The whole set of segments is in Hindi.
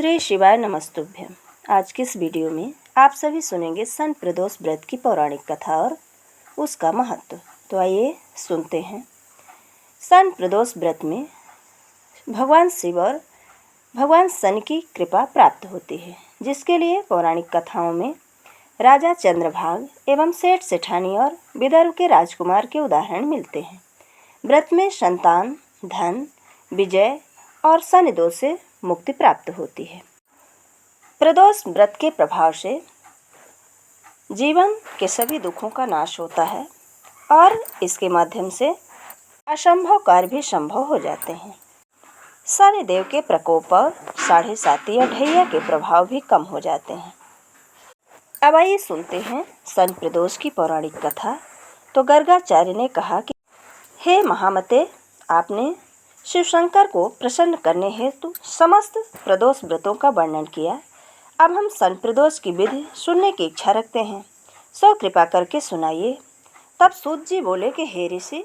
श्री शिवाय नमस्तुभ्यम। आज की इस वीडियो में आप सभी सुनेंगे सन प्रदोष व्रत की पौराणिक कथा और उसका महत्व। तो आइए सुनते हैं। सन प्रदोष व्रत में भगवान शिव और भगवान शनि की कृपा प्राप्त होती है, जिसके लिए पौराणिक कथाओं में राजा चंद्रभाग एवं सेठ सेठानी और विदर्भ के राजकुमार के उदाहरण मिलते हैं। व्रत में संतान, धन, विजय और शनि दोष से मुक्ति प्राप्त होती है। प्रदोष व्रत के प्रभाव से जीवन के सभी दुखों का नाश होता है और इसके माध्यम से असंभव कार्य भी संभव हो जाते हैं। शनि देव के प्रकोप और 7.5 या ढैया के प्रभाव भी कम हो जाते हैं। अब आइए सुनते हैं सन प्रदोष की पौराणिक कथा। तो गर्गाचार्य ने कहा कि हे महामते, आपने शिव शंकर को प्रसन्न करने हेतु समस्त प्रदोष व्रतों का वर्णन किया। अब हम सन प्रदोष की विधि सुनने की इच्छा रखते हैं, सो कृपा करके सुनाइए। तब सूत जी बोले कि हे ऋषि,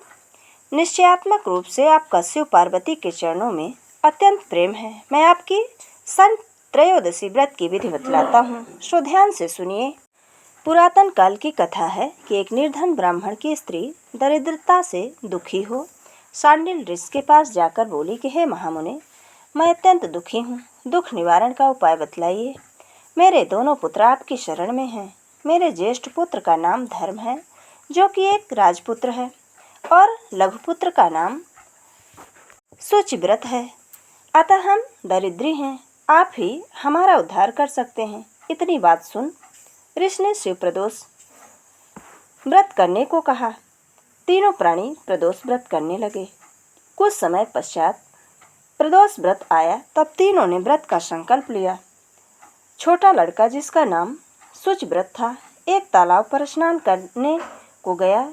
निश्चयात्मक रूप से आपका शिव पार्वती के चरणों में अत्यंत प्रेम है। मैं आपकी सन त्रयोदशी व्रत की विधि बतलाता हूँ, सो ध्यान से सुनिए। पुरातन काल की कथा है कि एक निर्धन ब्राह्मण की स्त्री दरिद्रता से दुखी हो शांडिल ऋषि के पास जाकर बोली कि हे महामुने, मैं अत्यंत दुखी हूँ, दुख निवारण का उपाय बतलाइए। मेरे दोनों पुत्र आपकी शरण में हैं। मेरे ज्येष्ठ पुत्र का नाम धर्म है, जो कि एक राजपुत्र है, और लघु पुत्र का नाम शुचिव्रत है। अतः हम दरिद्री हैं, आप ही हमारा उद्धार कर सकते हैं। इतनी बात सुन ऋषि ने शिव प्रदोष व्रत करने को कहा। तीनों प्राणी प्रदोष व्रत करने लगे। कुछ समय पश्चात प्रदोष व्रत आया, तब तीनों ने व्रत का संकल्प लिया। छोटा लड़का, जिसका नाम शुचिव्रत था, एक तालाब पर स्नान करने को गया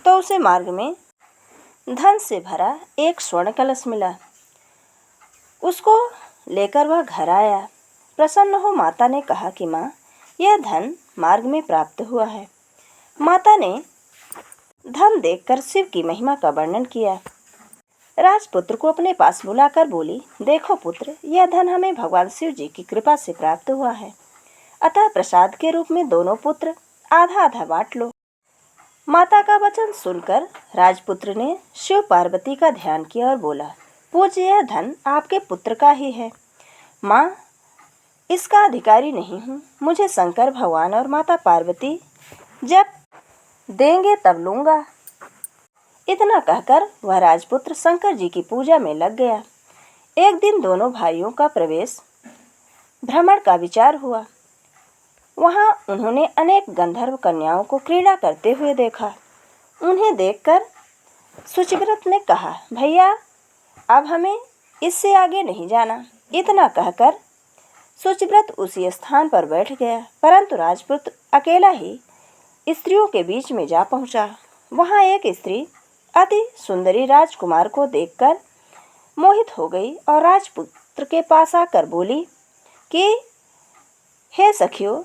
तो उसे मार्ग में धन से भरा एक स्वर्ण कलश मिला। उसको लेकर वह घर आया। प्रसन्न हो माता ने कहा कि माँ, यह धन मार्ग में प्राप्त हुआ है। माता ने धन देखकर शिव की महिमा का वर्णन किया। राजपुत्र को अपने पास बुलाकर बोली, देखो पुत्र, यह धन हमें भगवान शिव जी की कृपा से प्राप्त हुआ है, अतः प्रसाद के रूप में दोनों पुत्र आधा आधा बांट लो। माता का वचन सुनकर राजपुत्र ने शिव पार्वती का ध्यान किया और बोला, पूज्य, यह धन आपके पुत्र का ही है। माँ, इसका अधिकारी नहीं हूँ। मुझे शंकर भगवान और माता पार्वती जब देंगे तब लूँगा। इतना कहकर वह राजपुत्र शंकर जी की पूजा में लग गया। एक दिन दोनों भाइयों का प्रवेश भ्रमण का विचार हुआ। वहाँ उन्होंने अनेक गंधर्व कन्याओं को क्रीड़ा करते हुए देखा। उन्हें देखकर शुचिव्रत ने कहा, भैया, अब हमें इससे आगे नहीं जाना। इतना कहकर शुचिव्रत उसी स्थान पर बैठ गया, परंतु राजपुत्र अकेला ही स्त्रियों के बीच में जा पहुंचा। वहां एक स्त्री अति सुंदरी राजकुमार को देखकर मोहित हो गई और राजपुत्र के पास आकर बोली कि हे सखियों,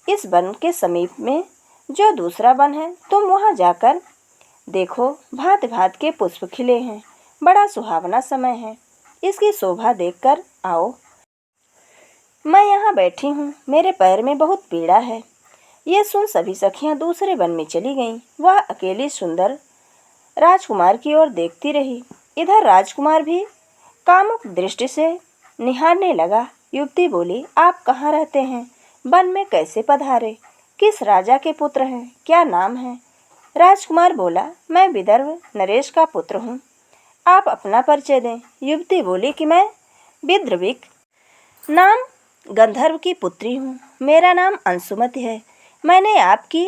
इस वन के समीप में जो दूसरा वन है, तुम वहां जाकर देखो। भांति भांति के पुष्प खिले हैं, बड़ा सुहावना समय है। इसकी शोभा देखकर आओ। मैं यहाँ बैठी हूँ, मेरे पैर में बहुत पीड़ा है। ये सुन सभी सखियां दूसरे वन में चली गईं। वह अकेली सुंदर राजकुमार की ओर देखती रही। इधर राजकुमार भी कामुक दृष्टि से निहारने लगा। युवती बोली, आप कहाँ रहते हैं? वन में कैसे पधारे? किस राजा के पुत्र हैं? क्या नाम है? राजकुमार बोला, मैं विदर्भ नरेश का पुत्र हूँ। आप अपना परिचय दें। युवती बोली कि मैं विद्रविक नाम गंधर्व की पुत्री हूँ। मेरा नाम अंशुमति है। मैंने आपकी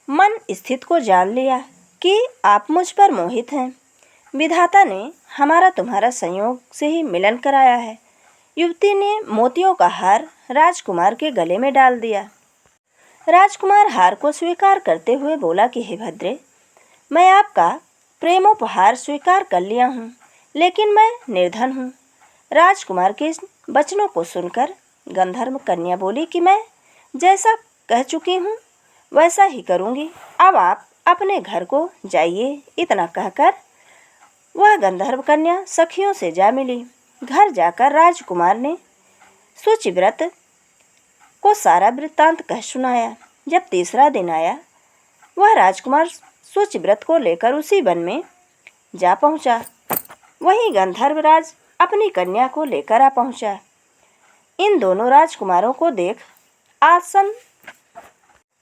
मन स्थित को जान लिया कि आप मुझ पर मोहित हैं। विधाता ने हमारा तुम्हारा संयोग से ही मिलन कराया है। युवती ने मोतियों का हार राजकुमार के गले में डाल दिया। राजकुमार हार को स्वीकार करते हुए बोला कि हे भद्रे, मैं आपका प्रेमोपहार स्वीकार कर लिया हूँ, लेकिन मैं निर्धन हूँ। राजकुमार के वचनों को सुनकर गंधर्व कन्या बोली कि मैं जैसा कह चुकी हूँ वैसा ही करूँगी। अब आप अपने घर को जाइए। इतना कहकर वह गंधर्व कन्या सखियों से जा मिली। घर जाकर राजकुमार ने शुचिव्रत को सारा वृत्तांत कह सुनाया। जब तीसरा दिन आया, वह राजकुमार शुचिव्रत को लेकर उसी वन में जा पहुंचा। वहीं गंधर्वराज अपनी कन्या को लेकर आ पहुंचा। इन दोनों राजकुमारों को देख आसन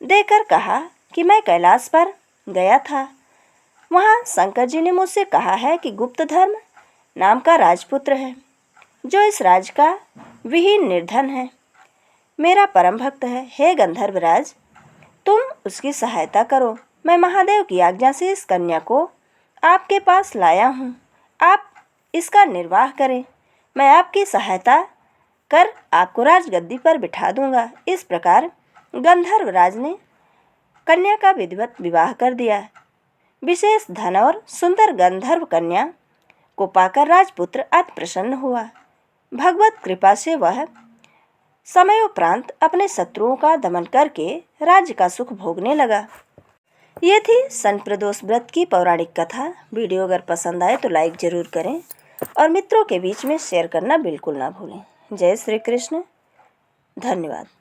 देकर कहा कि मैं कैलाश पर गया था। वहाँ शंकर जी ने मुझसे कहा है कि गुप्तधर्म नाम का राजपुत्र है, जो इस राज का विहीन निर्धन है, मेरा परम भक्त है। हे गंधर्वराज, तुम उसकी सहायता करो। मैं महादेव की आज्ञा से इस कन्या को आपके पास लाया हूँ। आप इसका निर्वाह करें। मैं आपकी सहायता कर आपको राजगद्दी पर बिठा दूंगा। इस प्रकार गंधर्वराज ने कन्या का विधिवत विवाह कर दिया। विशेष धन और सुंदर गंधर्व कन्या को पाकर राजपुत्र अति प्रसन्न हुआ। भगवत कृपा से वह समयोपरांत अपने शत्रुओं का दमन करके राज्य का सुख भोगने लगा। ये थी सन प्रदोष व्रत की पौराणिक कथा। वीडियो अगर पसंद आए तो लाइक जरूर करें और मित्रों के बीच में शेयर करना बिल्कुल ना भूलें। जय श्री कृष्ण। धन्यवाद।